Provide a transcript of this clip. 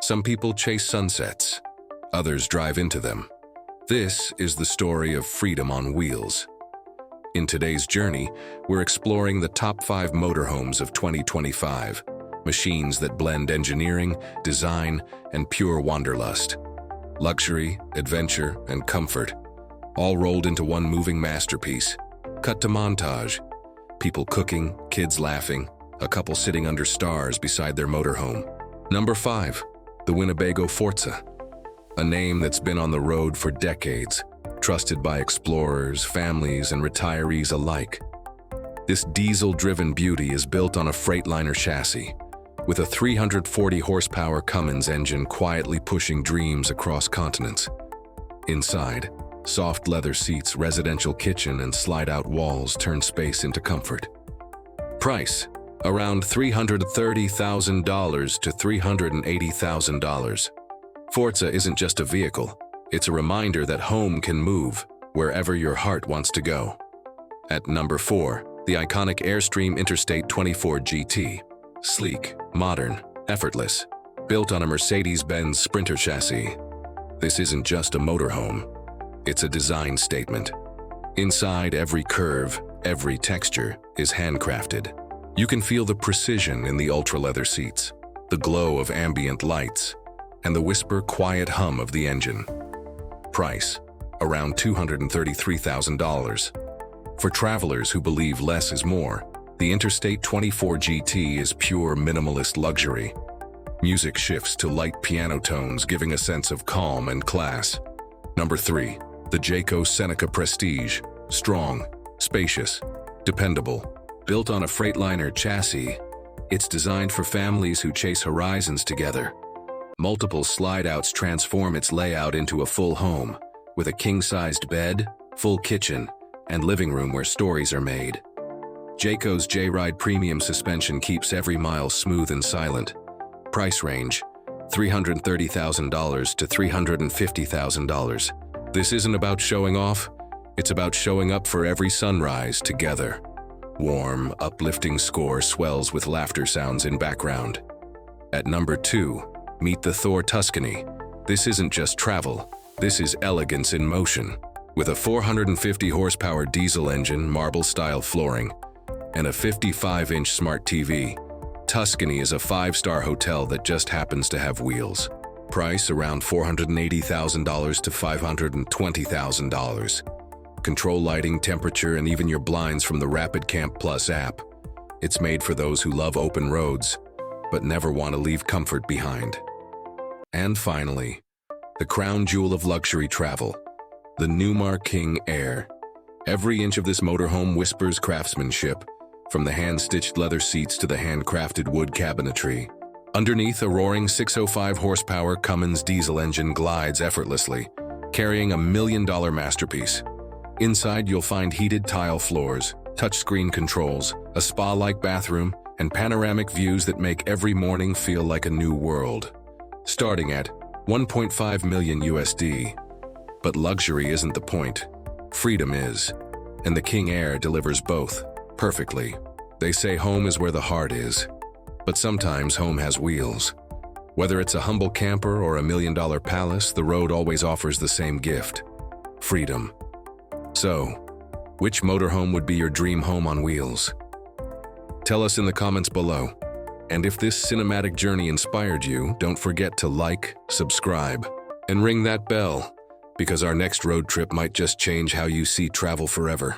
Some people chase sunsets, others drive into them. This is the story of freedom on wheels. In today's journey, we're exploring the top 5 motorhomes of 2025, machines that blend engineering, design, and pure wanderlust. Luxury, adventure, and comfort, all rolled into one moving masterpiece. Cut to montage. People cooking, kids laughing, a couple sitting under stars beside their motorhome. Number 5, the Winnebago Forza. A name that's been on the road for decades, trusted by explorers, families, and retirees alike. This diesel-driven beauty is built on a Freightliner chassis, with a 340 horsepower Cummins engine quietly pushing dreams across continents. Inside, soft leather seats, residential kitchen, and slide-out walls turn space into comfort. Price: around $330,000 to $380,000. Forza isn't just a vehicle, it's a reminder that home can move wherever your heart wants to go. At number 4, the iconic Airstream Interstate 24 GT. Sleek, modern, effortless, built on a Mercedes-Benz Sprinter chassis. This isn't just a motorhome, it's a design statement. Inside, every curve, every texture is handcrafted. You can feel the precision in the ultra-leather seats, the glow of ambient lights, and the whisper quiet hum of the engine. Price: around $233,000. For travelers who believe less is more, the Interstate 24 GT is pure minimalist luxury. Music shifts to light piano tones, giving a sense of calm and class. Number 3, the Jayco Seneca Prestige. Strong, spacious, dependable. Built on a Freightliner chassis, it's designed for families who chase horizons together. Multiple slide-outs transform its layout into a full home, with a king-sized bed, full kitchen, and living room where stories are made. Jayco's J-Ride premium suspension keeps every mile smooth and silent. Price range: $330,000 to $350,000. This isn't about showing off, it's about showing up for every sunrise together. Warm, uplifting score swells with laughter sounds in background. At number 2, meet the Thor Tuscany. This isn't just travel, this is elegance in motion. With a 450 horsepower diesel engine, marble-style flooring, and a 55-inch smart TV, Tuscany is a 5-star hotel that just happens to have wheels. Price: around $480,000 to $520,000. Control lighting, temperature, and even your blinds from the Rapid Camp Plus app. It's made for those who love open roads, but never want to leave comfort behind. And finally, the crown jewel of luxury travel, the Newmar King Aire. Every inch of this motorhome whispers craftsmanship, from the hand-stitched leather seats to the handcrafted wood cabinetry. Underneath, a roaring 605 horsepower Cummins diesel engine glides effortlessly, carrying a $1 million masterpiece. Inside, you'll find heated tile floors, touchscreen controls, a spa-like bathroom, and panoramic views that make every morning feel like a new world. Starting at $1.5 million USD. But luxury isn't the point. Freedom is. And the King Aire delivers both perfectly. They say home is where the heart is. But sometimes home has wheels. Whether it's a humble camper or a $1 million palace, the road always offers the same gift: freedom. So, which motorhome would be your dream home on wheels? Tell us in the comments below. And if this cinematic journey inspired you, don't forget to like, subscribe, and ring that bell, because our next road trip might just change how you see travel forever.